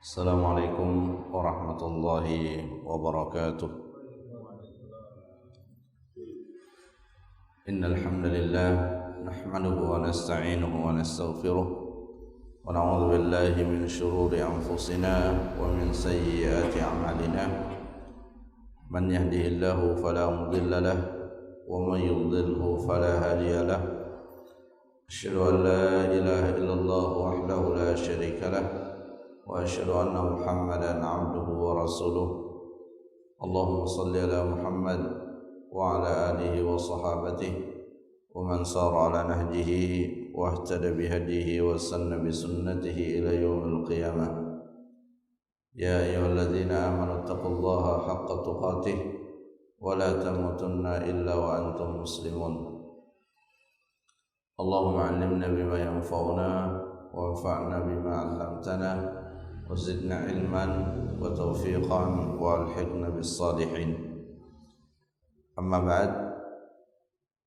Assalamualaikum warahmatullahi wabarakatuh. Innal hamdalillah nahmaduhu wa nasta'inuhu wa nastaghfiruh wa na'udzu billahi min shururi anfusina wa min sayyiati a'malina. Man yahdihillahu fala mudilla lahu wa man yudlilhu fala hadiya lahu. Asyhadu an la ilaha illallah wahdahu la syarika lahu wa asyhadu anna Muhammadan 'abduhu wa rasuluh. Allahumma shalli ala Muhammad wa ala alihi wa sahabatihi wa man sara ala nahjihi wa ihtada bihadihi wa sanna bi sunnatihi ila yaumil qiyamah. Ya ayyuhalladzina amanu taqullaha haqqa tuqatih wa la tamutunna illa wa antum muslimun. Allahumma 'allimna bima yanfa'una wa anfa'na bima 'allamtana wa zidna ilman wa tawfiqan wa alhiqna bis salihin. Amma ba'd,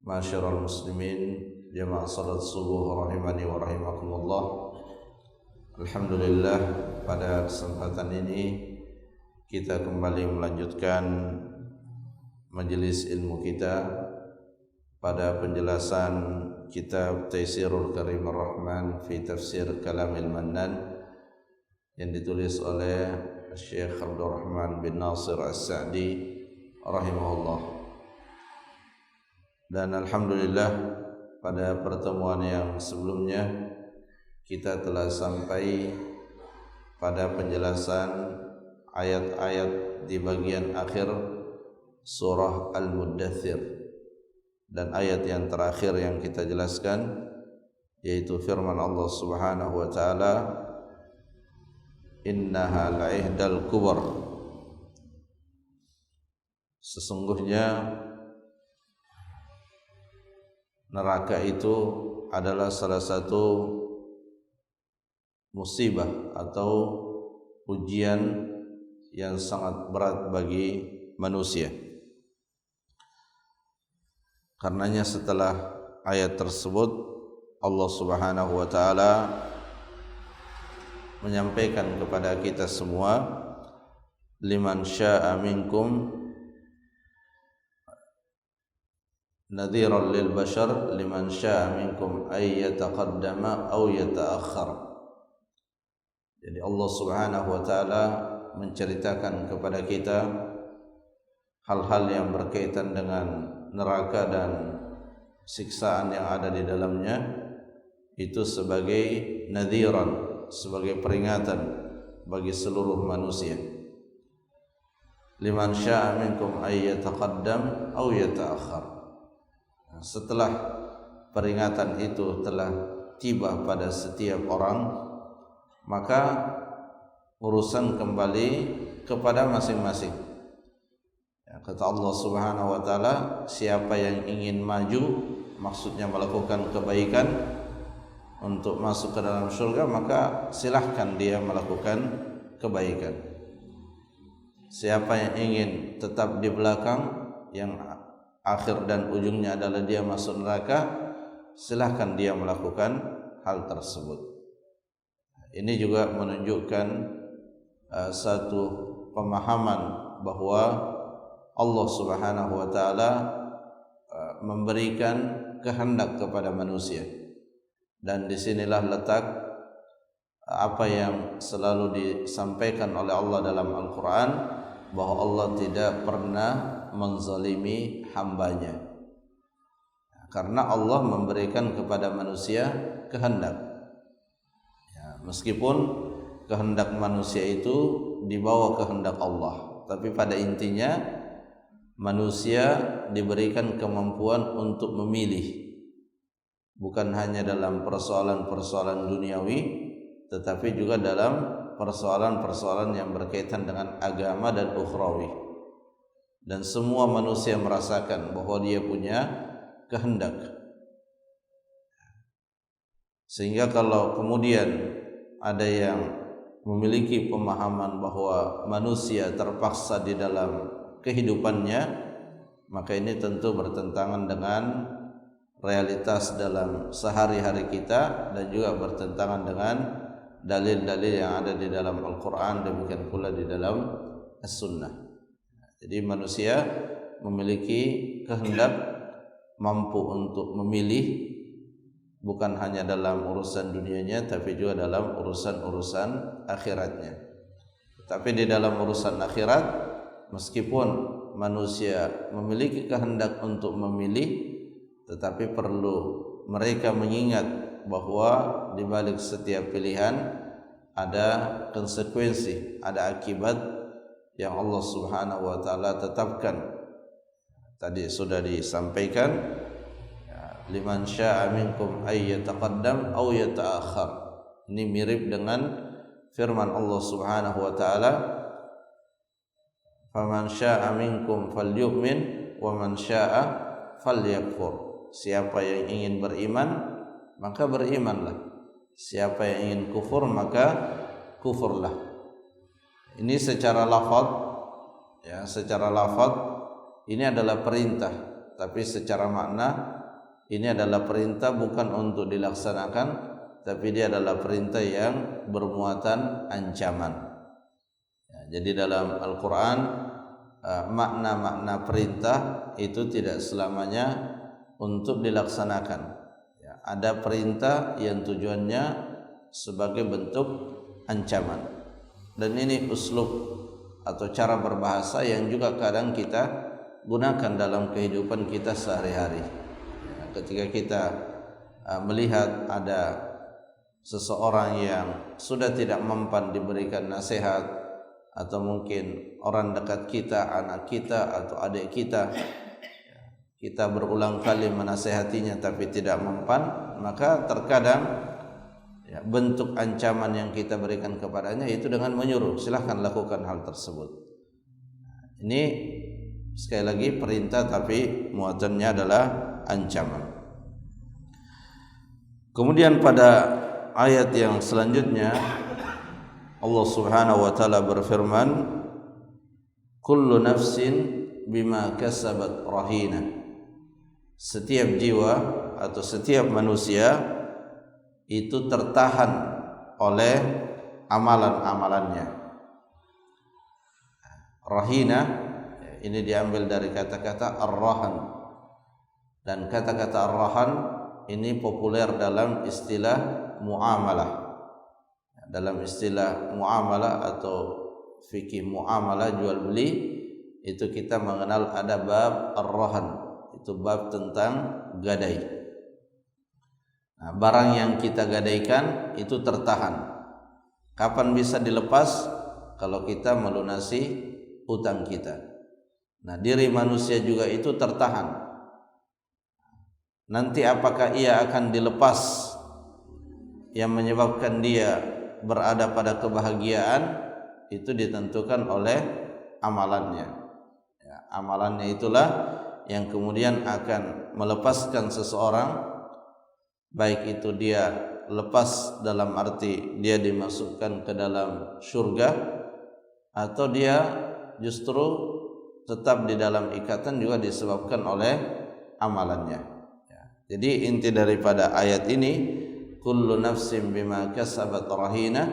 ma'asyiral muslimin, jamaah salat subuh rahimani wa rahimakumullah. Alhamdulillah, pada kesempatan ini kita kembali melanjutkan majelis ilmu kita pada penjelasan kitab Taisirul Karimur Rahman fi Tafsir Kalamil Mannan yang ditulis oleh Syekh Abdurrahman bin Nasir As-Sa'di rahimahullah. Dan alhamdulillah, pada pertemuan yang sebelumnya kita telah sampai pada penjelasan ayat-ayat di bagian akhir surah Al-Muddathir, dan ayat yang terakhir yang kita jelaskan yaitu firman Allah Subhanahu wa taala, innaha la'ihdal kubar, sesungguhnya neraka itu adalah salah satu musibah atau ujian yang sangat berat bagi manusia. Karenanya setelah ayat tersebut Allah Subhanahu wa taala menyampaikan kepada kita semua, liman syaa minkum nadhiran lil bashar liman syaa minkum ay yataqaddama aw yata'akhkhar. Jadi Allah Subhanahu wa taala menceritakan kepada kita hal-hal yang berkaitan dengan neraka dan siksaan yang ada di dalamnya, itu sebagai nadhiran, sebagai peringatan bagi seluruh manusia. Liman syaa minkum ay yataqaddam aw yata'akhkhar. Setelah peringatan itu telah tiba pada setiap orang, maka urusan kembali kepada masing-masing. Kata Allah Subhanahu wa taala, siapa yang ingin maju, maksudnya melakukan kebaikan untuk masuk ke dalam surga, maka silahkan dia melakukan kebaikan. Siapa yang ingin tetap di belakang, yang akhir dan ujungnya adalah dia masuk neraka, silahkan dia melakukan hal tersebut. Ini juga menunjukkan satu pemahaman bahwa Allah Subhanahu wa taala memberikan kehendak kepada manusia. Dan disinilah letak apa yang selalu disampaikan oleh Allah dalam Al-Quran, bahwa Allah tidak pernah menzalimi hambanya, karena Allah memberikan kepada manusia kehendak. Meskipun kehendak manusia itu di bawah kehendak Allah, tapi pada intinya manusia diberikan kemampuan untuk memilih, bukan hanya dalam persoalan-persoalan duniawi, tetapi juga dalam persoalan-persoalan yang berkaitan dengan agama dan ukhrawi. Dan semua manusia merasakan bahwa dia punya kehendak. Sehingga kalau kemudian ada yang memiliki pemahaman bahwa manusia terpaksa di dalam kehidupannya, maka ini tentu bertentangan dengan realitas dalam sehari-hari kita, dan juga bertentangan dengan dalil-dalil yang ada di dalam Al-Quran, demikian pula di dalam As-Sunnah. Jadi manusia memiliki kehendak mampu untuk memilih, bukan hanya dalam urusan dunianya tapi juga dalam urusan-urusan akhiratnya. Tapi di dalam urusan akhirat, meskipun manusia memiliki kehendak untuk memilih, tetapi perlu mereka mengingat bahwa di balik setiap pilihan ada konsekuensi, ada akibat yang Allah Subhanahu wa taala tetapkan. Tadi sudah disampaikan, liman syaa'a minkum ay yataqaddam aw yata'akhkhar. Ini mirip dengan firman Allah Subhanahu wa taala, faman syaa'a minkum falyu'min wa man syaa'a falyakfur. Siapa yang ingin beriman maka berimanlah, siapa yang ingin kufur maka kufurlah. Ini secara lafaz, ya, secara lafaz ini adalah perintah, tapi secara makna ini adalah perintah bukan untuk dilaksanakan, tapi dia adalah perintah yang bermuatan ancaman. Ya, jadi dalam Al-Quran makna-makna perintah itu tidak selamanya untuk dilaksanakan. Ya, ada perintah yang tujuannya sebagai bentuk ancaman. Dan ini uslub atau cara berbahasa yang juga kadang kita gunakan dalam kehidupan kita sehari-hari. Ketika kita melihat ada seseorang yang sudah tidak mempan diberikan nasihat, atau mungkin orang dekat kita, anak kita atau adik kita, kita berulang kali menasihatinya tapi tidak mempan, maka terkadang bentuk ancaman yang kita berikan kepadanya itu dengan menyuruh, silahkan lakukan hal tersebut. Ini sekali lagi perintah tapi muatannya adalah ancaman. Kemudian pada ayat yang selanjutnya Allah Subhanahu wa taala berfirman, kullu nafsin bima kasabat rahina. Setiap jiwa atau setiap manusia itu tertahan oleh amalan-amalannya. Rahina ini diambil dari kata-kata ar-rahan, dan kata-kata ar-rahan ini populer dalam istilah muamalah. Dalam istilah muamalah atau fikih muamalah jual beli itu kita mengenal ada bab ar-rahan, itu bab tentang gadai. Nah, barang yang kita gadaikan itu tertahan. Kapan bisa dilepas? Kalau kita melunasi utang kita. Nah, diri manusia juga itu tertahan. Nanti apakah ia akan dilepas yang menyebabkan dia berada pada kebahagiaan, itu ditentukan oleh amalannya. Ya, amalannya itulah yang kemudian akan melepaskan seseorang, baik itu dia lepas dalam arti dia dimasukkan ke dalam surga, atau dia justru tetap di dalam ikatan juga disebabkan oleh amalannya. Ya. Jadi inti daripada ayat ini, kullu nafsin bima kasabat rahina,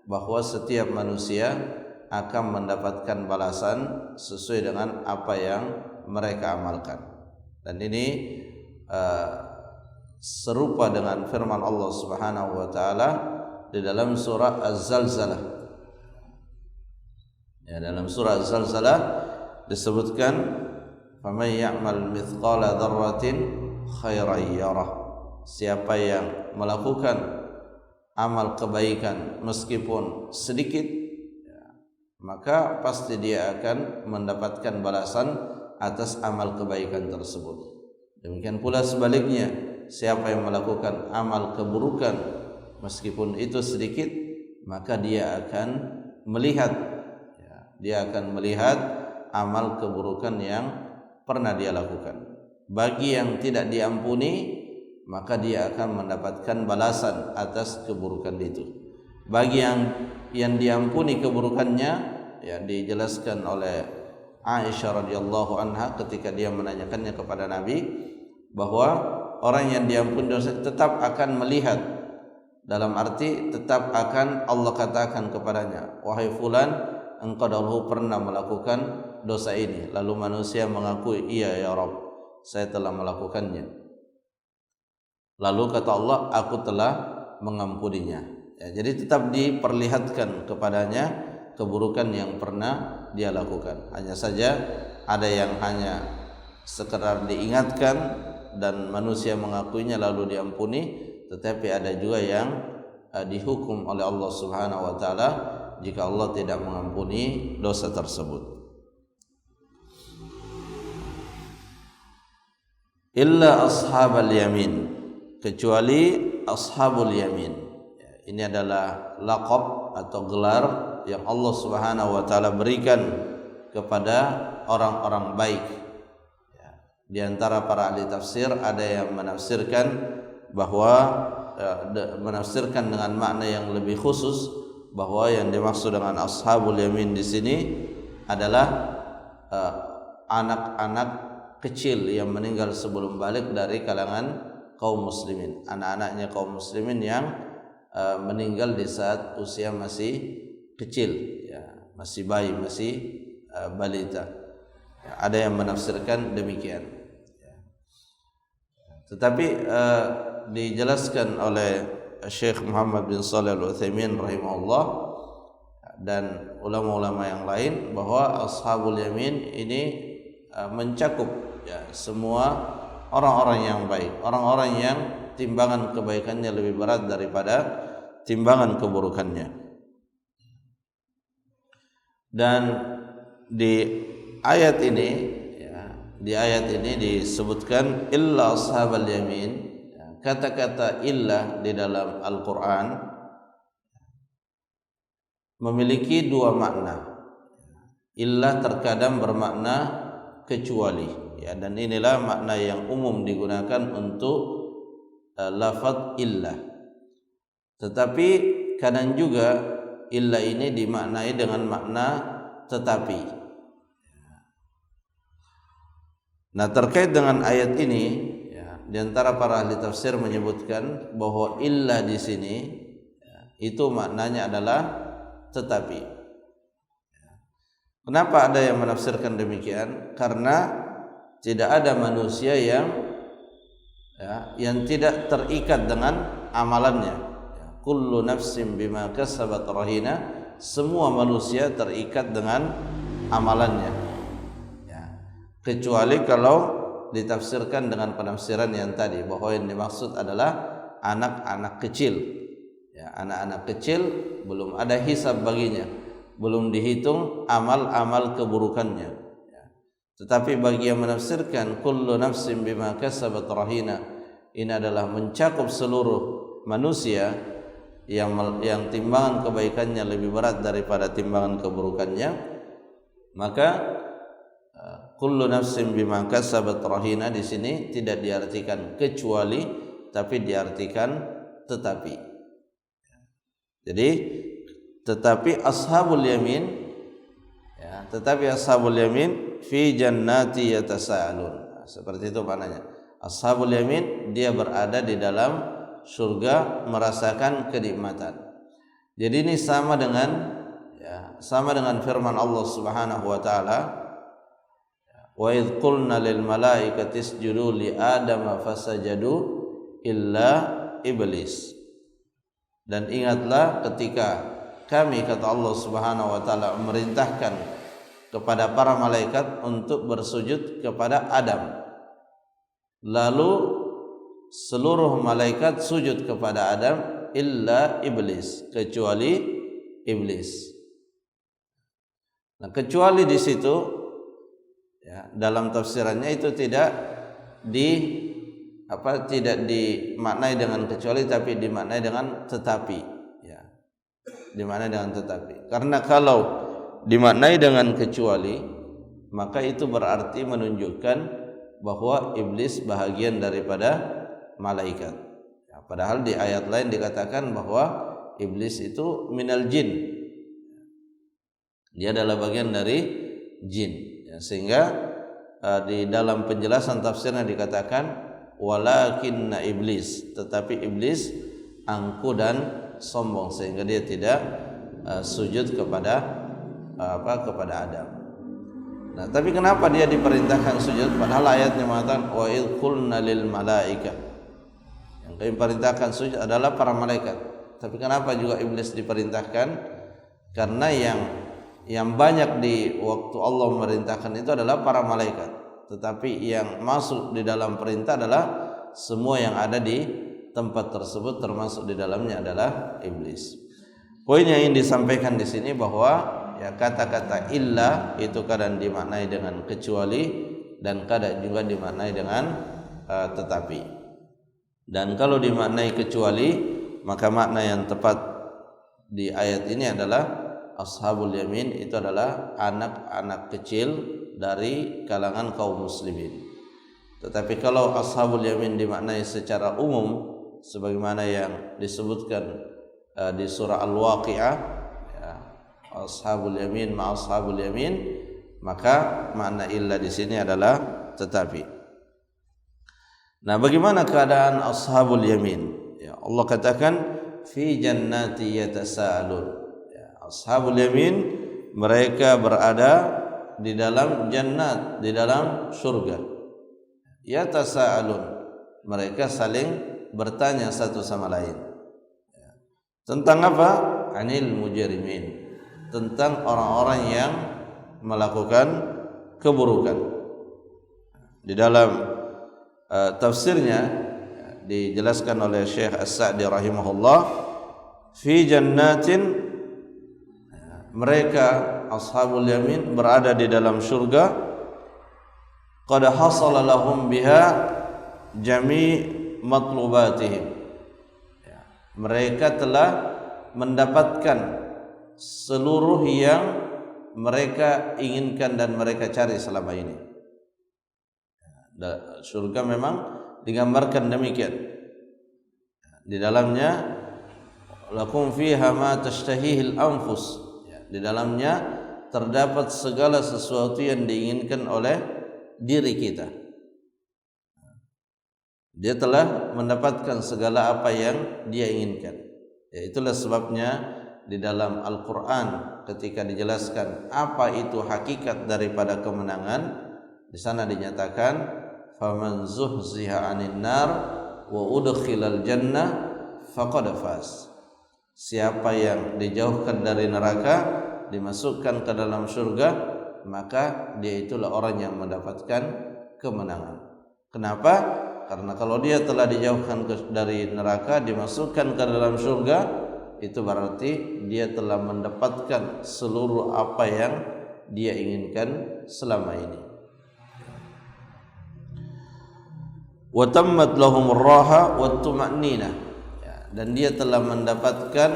bahwa setiap manusia akan mendapatkan balasan sesuai dengan apa yang mereka amalkan. Dan ini serupa dengan firman Allah Subhanahu wa taala di dalam surah Az-Zalzalah. Ya, dalam surah Az-Zalzalah disebutkan, faman ya'mal mithqala dzarratin khairan yarah. Siapa yang melakukan amal kebaikan meskipun sedikit, maka pasti dia akan mendapatkan balasan atas amal kebaikan tersebut. Demikian pula sebaliknya, siapa yang melakukan amal keburukan meskipun itu sedikit, maka dia akan melihat, dia akan melihat amal keburukan yang pernah dia lakukan. Bagi yang tidak diampuni, maka dia akan mendapatkan balasan atas keburukan itu. Bagi yang diampuni keburukannya, ya, dijelaskan oleh Aisyah radhiyallahu anha ketika dia menanyakannya kepada Nabi, bahwa orang yang diampuni dosa tetap akan melihat dalam arti tetap akan Allah katakan kepadanya, wahai fulan, engkau dahulu pernah melakukan dosa ini. Lalu manusia mengakui, iya ya Rabb, saya telah melakukannya. Lalu kata Allah, aku telah mengampuninya. Ya, jadi tetap diperlihatkan kepadanya keburukan yang pernah dia lakukan. Hanya saja ada yang hanya sekedar diingatkan dan manusia mengakuinya lalu diampuni, tetapi ada juga yang dihukum oleh Allah Subhanahu wa taala jika Allah tidak mengampuni dosa tersebut. Illa ashabal yamin, kecuali ashabul yamin. Ini adalah laqab atau gelar yang Allah Subhanahu wa taala berikan kepada orang-orang baik. Di antara para ahli tafsir ada yang menafsirkan bahwa menafsirkan dengan makna yang lebih khusus, bahwa yang dimaksud dengan ashabul yamin di sini adalah anak-anak kecil yang meninggal sebelum balik dari kalangan kaum muslimin, anak-anaknya kaum muslimin yang meninggal di saat usia masih kecil, ya, masih bayi, masih balita. Ya, ada yang menafsirkan demikian. Ya. Tetapi dijelaskan oleh Syekh Muhammad bin Shalih Al-Utsaimin rahimahullah dan ulama-ulama yang lain bahwa ashabul yamin ini mencakup ya semua orang-orang yang baik, orang-orang yang timbangan kebaikannya lebih berat daripada timbangan keburukannya. Dan di ayat ini ya, di ayat ini disebutkan illa ashabal yamin. Ya, kata-kata illa di dalam Al-Qur'an memiliki dua makna. Illa terkadang bermakna kecuali, ya, dan inilah makna yang umum digunakan untuk lafaz illa. Tetapi kadang juga illa ini dimaknai dengan makna tetapi. Nah, terkait dengan ayat ini, ya, di antara para ahli tafsir menyebutkan bahwa illa di sini ya, itu maknanya adalah tetapi. Kenapa ada yang menafsirkan demikian? Karena tidak ada manusia yang tidak terikat dengan amalannya. Ya, kullu nafsin bima kasabat rahina, semua manusia terikat dengan amalannya. Ya, kecuali kalau ditafsirkan dengan penafsiran yang tadi, bahwa yang dimaksud adalah anak-anak kecil. Ya, anak-anak kecil belum ada hisab baginya, belum dihitung amal-amal keburukannya. Tetapi bagi yang menafsirkan kullu nafsin bima kasabat rahina, ini adalah mencakup seluruh manusia yang timbangan kebaikannya lebih berat daripada timbangan keburukannya, maka kullu nafsin bima kasabat rahina di sini tidak diartikan kecuali, tapi diartikan tetapi. Jadi tetapi ashabul yamin, ya, tetapi ashabul yamin fi jannati yatasaalun. Seperti itu maknanya. Ashabul yamin dia berada di dalam surga merasakan kenikmatan. Jadi ini sama dengan firman Allah Subhanahu wa taala, wa idz qulna lil malaikati isjudu li adama fasajadu illa iblis. Dan ingatlah ketika kami, kata Allah Subhanahu wa taala, memerintahkan kepada para malaikat untuk bersujud kepada Adam. Lalu seluruh malaikat sujud kepada Adam illa iblis, kecuali iblis. Nah, kecuali di situ ya, dalam tafsirannya itu tidak dimaknai dengan kecuali, tapi dimaknai dengan tetapi, ya. Dimaknai dengan tetapi. Karena kalau dimaknai dengan kecuali, maka itu berarti menunjukkan bahwa iblis bahagian daripada malaikat. Ya, padahal di ayat lain dikatakan bahwa iblis itu minal jin, dia adalah bagian dari jin. Ya, sehingga di dalam penjelasan tafsirnya dikatakan walakinna iblis, tetapi iblis angku dan sombong sehingga dia tidak sujud kepada kepada Adam. Nah, tapi kenapa dia diperintahkan sujud padahal ayatnya mengatakan wa idz qulna lil malaika. Yang kami perintahkan sujud adalah para malaikat. Tapi kenapa juga iblis diperintahkan? Karena yang banyak di waktu Allah memerintahkan itu adalah para malaikat. Tetapi yang masuk di dalam perintah adalah semua yang ada di tempat tersebut, termasuk di dalamnya adalah iblis. Poin yang ingin disampaikan di sini bahwa ya kata-kata illa itu kadang dimaknai dengan kecuali dan kadang juga dimaknai dengan tetapi. Dan kalau dimaknai kecuali, maka makna yang tepat di ayat ini adalah ashabul yamin itu adalah anak-anak kecil dari kalangan kaum muslimin. Tetapi kalau ashabul yamin dimaknai secara umum sebagaimana yang disebutkan di surah Al-Waqi'ah, ya, ashabul yamin ma ashabul yamin, maka makna illa di sini adalah tetapi. Nah, bagaimana keadaan ashabul yamin? Ya, Allah katakan fi jannati yatasaalun. Ya, ashabul yamin mereka berada di dalam jannat, di dalam surga. Yatasaalun, mereka saling bertanya satu sama lain. Tentang apa? Anil mujrimin, tentang orang-orang yang melakukan keburukan. Di dalam tafsirnya dijelaskan oleh Syekh As-Sa'di rahimahullah, fi jannatin, mereka ashabul yamin berada di dalam surga, qad hasala lahum biha jami' matlubatihim, mereka telah mendapatkan seluruh yang mereka inginkan dan mereka cari selama ini. Surga memang digambarkan demikian. Di dalamnya lakum fiha ma tashtahihil anfus. Di dalamnya terdapat segala sesuatu yang diinginkan oleh diri kita. Dia telah mendapatkan segala apa yang dia inginkan. Ya, itulah sebabnya di dalam Al-Quran ketika dijelaskan apa itu hakikat daripada kemenangan, di sana dinyatakan faman zuhziha 'anil nar wa udkhilal jannah faqad faz. Siapa yang dijauhkan dari neraka, dimasukkan ke dalam surga, maka dia itulah orang yang mendapatkan kemenangan. Kenapa? Karena kalau dia telah dijauhkan dari neraka, dimasukkan ke dalam surga, itu berarti dia telah mendapatkan seluruh apa yang dia inginkan selama ini. Wa tammat lahumur raha wat tuma'ninah, dan dia telah mendapatkan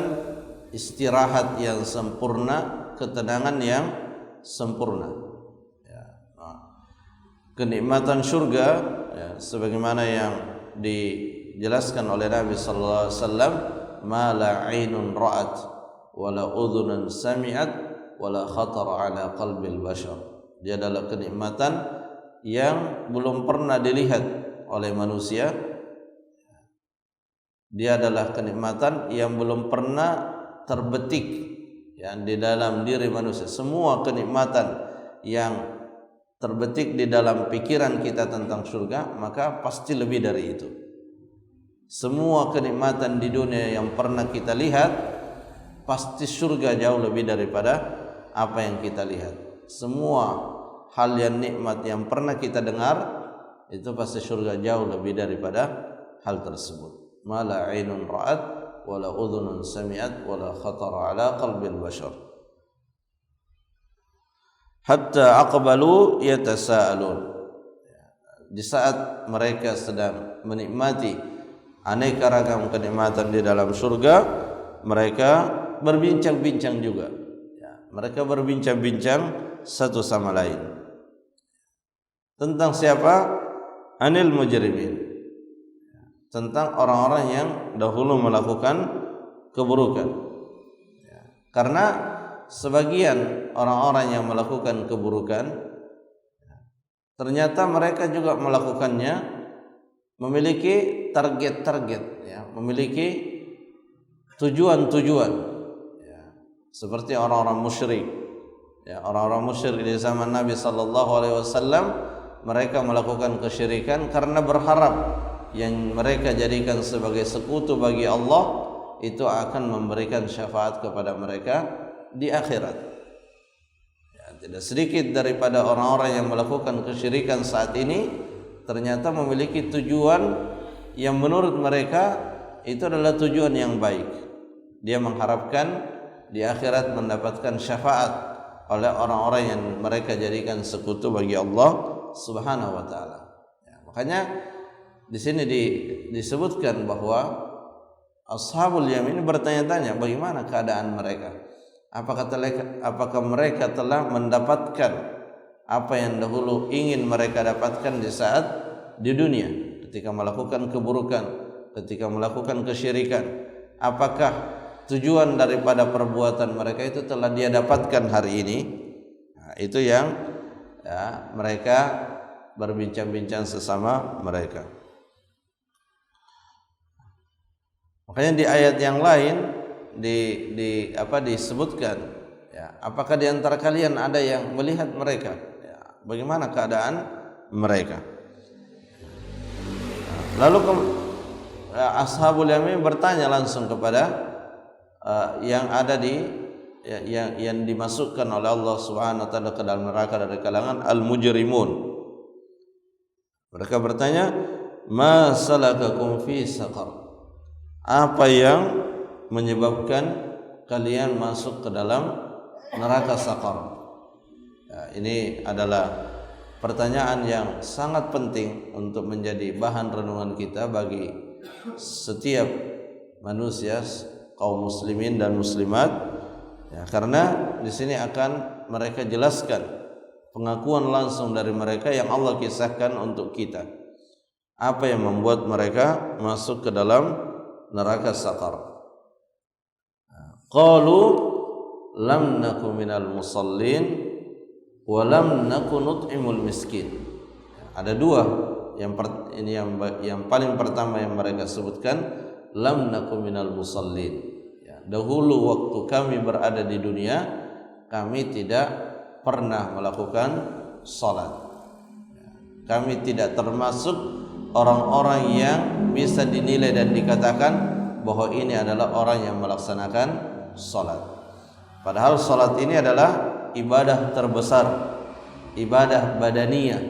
istirahat yang sempurna, ketenangan yang sempurna. Kenikmatan surga, ya, sebagaimana yang dijelaskan oleh Nabi sallallahu alaihi wasallam, ma la 'ainun ra'at wa la udhunun sami'at wa la khatara 'ala qalbil bashar. Dia adalah kenikmatan yang belum pernah dilihat oleh manusia. Dia adalah kenikmatan yang belum pernah terbetik yang di dalam diri manusia. Semua kenikmatan yang terbetik di dalam pikiran kita tentang surga, maka pasti lebih dari itu. Semua kenikmatan di dunia yang pernah kita lihat, pasti surga jauh lebih daripada apa yang kita lihat. Semua hal yang nikmat yang pernah kita dengar, itu pasti surga jauh lebih daripada hal tersebut. Ma la 'ainun ra'at wa la udhunun sami'at wa la khatara 'ala qalbil bashar. Hatta aqbalu yatasaalun. Di saat mereka sedang menikmati aneka ragam kenikmatan di dalam surga, mereka berbincang-bincang juga. Mereka berbincang-bincang satu sama lain. Tentang siapa? Anil mujrimin. Tentang orang-orang yang dahulu melakukan keburukan. Karena sebagian orang-orang yang melakukan keburukan, ternyata mereka juga melakukannya memiliki target-target, ya, memiliki tujuan-tujuan, ya, seperti orang-orang musyrik. Ya, orang-orang musyrik di zaman Nabi sallallahu alaihi wasallam, mereka melakukan kesyirikan karena berharap yang mereka jadikan sebagai sekutu bagi Allah itu akan memberikan syafaat kepada mereka di akhirat. Ya, tidak sedikit daripada orang-orang yang melakukan kesyirikan saat ini ternyata memiliki tujuan yang menurut mereka itu adalah tujuan yang baik. Dia mengharapkan di akhirat mendapatkan syafaat oleh orang-orang yang mereka jadikan sekutu bagi Allah Subhanahu wa taala. Ya, makanya di sini disebutkan bahwa Ashabul Yamin bertanya-tanya bagaimana keadaan mereka. Apakah mereka telah mendapatkan apa yang dahulu ingin mereka dapatkan di saat di dunia ketika melakukan keburukan, ketika melakukan kesyirikan? Apakah tujuan daripada perbuatan mereka itu telah dia dapatkan hari ini? Nah, itu yang ya, mereka berbincang-bincang sesama mereka. Makanya di ayat yang lain disebutkan, ya, apakah di antara kalian ada yang melihat mereka? Ya, bagaimana keadaan mereka? Lalu Ashabul Yamin bertanya langsung kepada yang ada yang dimasukkan oleh Allah Subhanahu wa taala ke dalam neraka dari kalangan al-mujrimun. Mereka bertanya, "Ma salakakum fi saqar?" Apa yang menyebabkan kalian masuk ke dalam neraka Saqar? Ya, ini adalah pertanyaan yang sangat penting untuk menjadi bahan renungan kita bagi setiap manusia, kaum muslimin dan muslimat, ya, karena di sini akan mereka jelaskan pengakuan langsung dari mereka yang Allah kisahkan untuk kita. Apa yang membuat mereka masuk ke dalam neraka Saqar? Qalu lam naku minal musallin wa lam naku nut'imul miskin. Ada dua. Yang paling pertama yang mereka sebutkan, lam naku minal musallin. Ya, dahulu waktu kami berada di dunia, kami tidak pernah melakukan salat. Ya, kami tidak termasuk orang-orang yang bisa dinilai dan dikatakan bahwa ini adalah orang yang melaksanakan salat. Padahal salat ini adalah ibadah terbesar, ibadah badaniyah,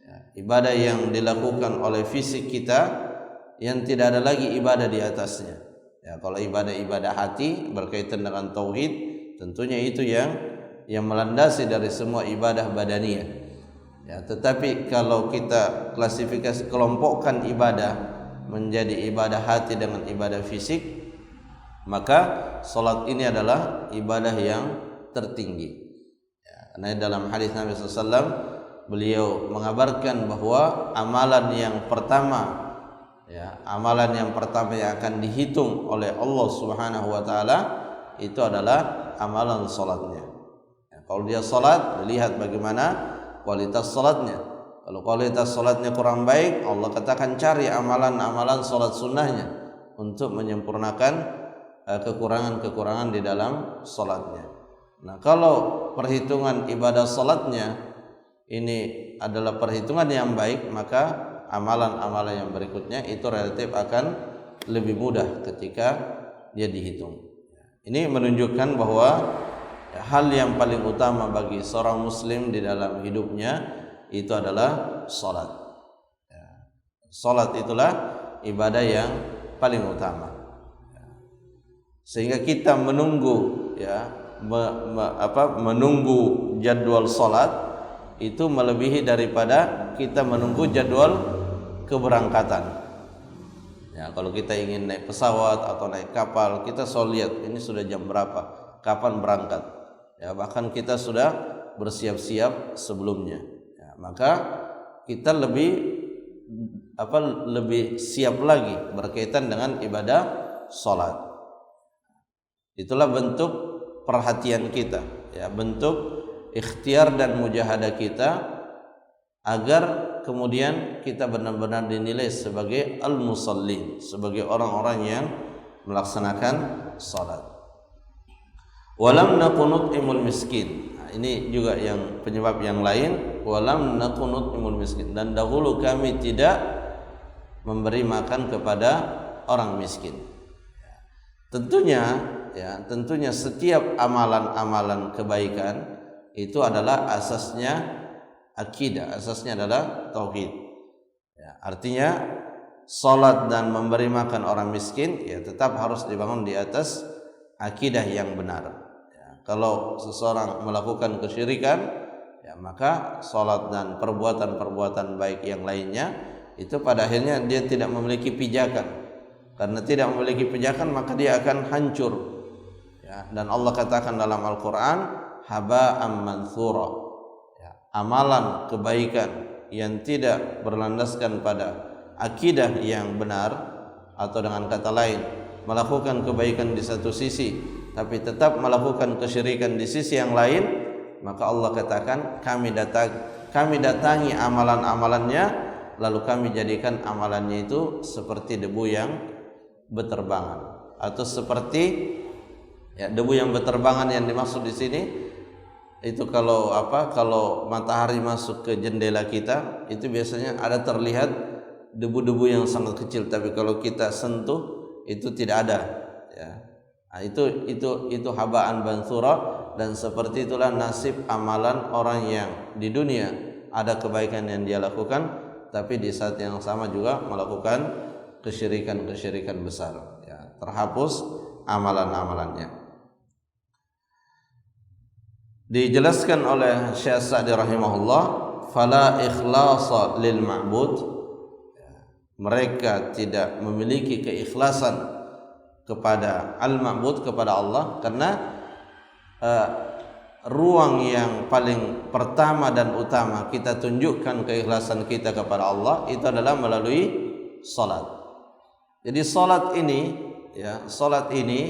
ya, ibadah yang dilakukan oleh fisik kita yang tidak ada lagi ibadah di atasnya. Ya, kalau ibadah hati berkaitan dengan tauhid, tentunya itu yang melandasi dari semua ibadah badaniyah. Ya, tetapi kalau kita klasifikasi kelompokkan ibadah menjadi ibadah hati dengan ibadah fisik, maka salat ini adalah ibadah yang tertinggi. Ya, karena dalam hadis Nabi SAW beliau mengabarkan bahwa amalan yang pertama yang akan dihitung oleh Allah Subhanahu wa taala itu adalah amalan salatnya. Ya, kalau dia salat, dilihat bagaimana kualitas salatnya. Kalau kualitas salatnya kurang baik, Allah katakan cari amalan-amalan salat sunnahnya untuk menyempurnakan kekurangan-kekurangan di dalam salatnya. Nah, kalau perhitungan ibadah salatnya ini adalah perhitungan yang baik, maka amalan-amalan yang berikutnya itu relatif akan lebih mudah ketika dia dihitung. Ini menunjukkan bahwa hal yang paling utama bagi seorang muslim di dalam hidupnya itu adalah salat. Salat itulah ibadah yang paling utama. Sehingga kita menunggu menunggu jadwal salat itu melebihi daripada kita menunggu jadwal keberangkatan. Ya, kalau kita ingin naik pesawat atau naik kapal, kita selalu lihat ini sudah jam berapa, kapan berangkat. Ya, bahkan kita sudah bersiap-siap sebelumnya. Ya, maka kita lebih siap lagi berkaitan dengan ibadah salat. Itulah bentuk perhatian kita, ya, bentuk ikhtiar dan mujahadah kita agar kemudian kita benar-benar dinilai sebagai al-musallin, sebagai orang-orang yang melaksanakan salat. Walam nakunut imul miskin. Nah, ini juga yang penyebab yang lain. Walam nakunut imul miskin. Dan dahulu kami tidak memberi makan kepada orang miskin. Tentunya setiap amalan-amalan kebaikan itu adalah asasnya akidah, asasnya adalah tauhid. Ya, artinya salat dan memberi makan orang miskin ya tetap harus dibangun di atas akidah yang benar. Kalau seseorang melakukan kesyirikan, ya maka salat dan perbuatan-perbuatan baik yang lainnya itu pada akhirnya dia tidak memiliki pijakan. Karena tidak memiliki pijakan maka dia akan hancur. Ya, dan Allah katakan dalam Al-Quran, haba'am manthura. Ya, amalan kebaikan yang tidak berlandaskan pada akidah yang benar, atau dengan kata lain melakukan kebaikan di satu sisi tapi tetap melakukan kesyirikan di sisi yang lain, maka Allah katakan kami datangi amalan-amalannya lalu kami jadikan amalannya itu seperti debu yang berterbangan, atau seperti debu yang berterbangan. Yang dimaksud di sini itu kalau matahari masuk ke jendela kita itu biasanya ada terlihat debu-debu yang sangat kecil, tapi kalau kita sentuh itu tidak ada, ya. Nah, itu habaan bansura, dan seperti itulah nasib amalan orang yang di dunia ada kebaikan yang dia lakukan, tapi di saat yang sama juga melakukan kesyirikan besar, ya, terhapus amalan-amalannya. Dijelaskan oleh Syekh Sa'di rahimahullah, fala ikhlasa lil ma'bud, mereka tidak memiliki keikhlasan kepada al-ma'bud, kepada Allah, karena ruang yang paling pertama dan utama kita tunjukkan keikhlasan kita kepada Allah itu adalah melalui salat. Jadi salat ini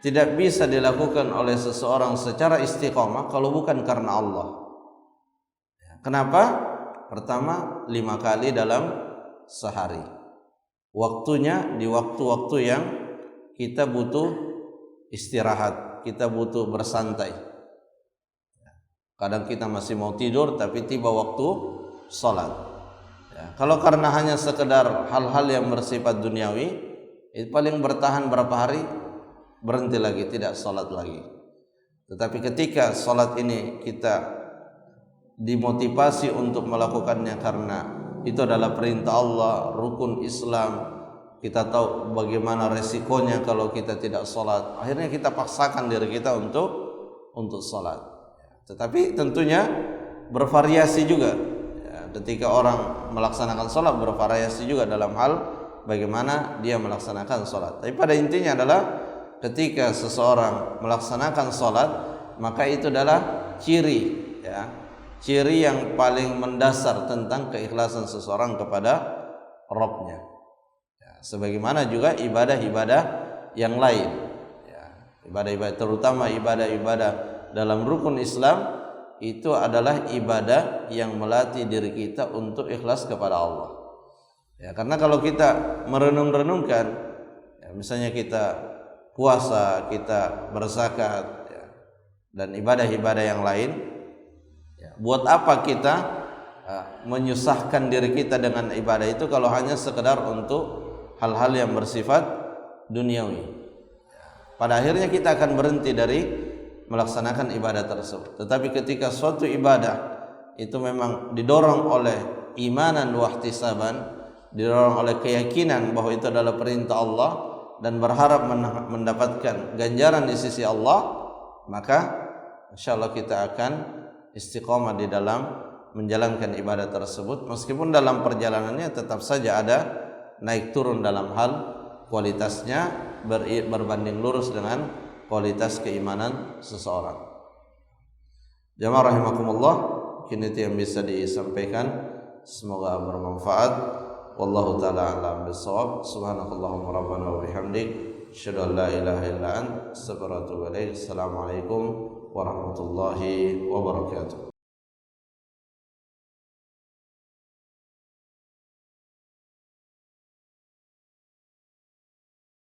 tidak bisa dilakukan oleh seseorang secara istiqamah kalau bukan karena Allah. Kenapa? Pertama, 5 kali dalam sehari. Waktunya di waktu-waktu yang kita butuh istirahat, kita butuh bersantai. Kadang kita masih mau tidur tapi tiba waktu salat. Ya, kalau karena hanya sekedar hal-hal yang bersifat duniawi, itu paling bertahan berapa hari, berhenti lagi, tidak salat lagi. Tetapi ketika salat ini kita dimotivasi untuk melakukannya karena itu adalah perintah Allah, rukun Islam, kita tahu bagaimana resikonya kalau kita tidak sholat, akhirnya kita paksakan diri kita untuk sholat. Tetapi tentunya bervariasi juga, ya, ketika orang melaksanakan sholat bervariasi juga dalam hal bagaimana dia melaksanakan sholat. Tapi pada intinya adalah ketika seseorang melaksanakan sholat, maka itu adalah ciri yang paling mendasar tentang keikhlasan seseorang kepada Rabb-nya. Sebagaimana juga ibadah-ibadah yang lain, ya, ibadah-ibadah, terutama ibadah-ibadah dalam rukun Islam, itu adalah ibadah yang melatih diri kita untuk ikhlas kepada Allah. Ya, karena kalau kita merenung-renungkan, ya, misalnya kita puasa, kita berzakat, ya, dan ibadah-ibadah yang lain, ya, buat apa kita menyusahkan diri kita dengan ibadah itu kalau hanya sekedar untuk hal-hal yang bersifat duniawi. Pada akhirnya kita akan berhenti dari melaksanakan ibadah tersebut. Tetapi ketika suatu ibadah itu memang didorong oleh imanan wa ihtisaban, didorong oleh keyakinan bahwa itu adalah perintah Allah dan berharap mendapatkan ganjaran di sisi Allah, maka insyaallah kita akan istiqomah di dalam menjalankan ibadah tersebut, meskipun dalam perjalanannya tetap saja ada naik turun dalam hal kualitasnya berbanding lurus dengan kualitas keimanan seseorang. Jamaah rahimakumullah, kini itu yang bisa disampaikan, semoga bermanfaat. Wallahu taala a'lam bissawab. Subhanakallahumma rabbana wa bihamdik, asyhadu an la ilaha illa anta, astaghfiruka wa atubu ilaik. Assalamualaikum warahmatullahi wabarakatuh.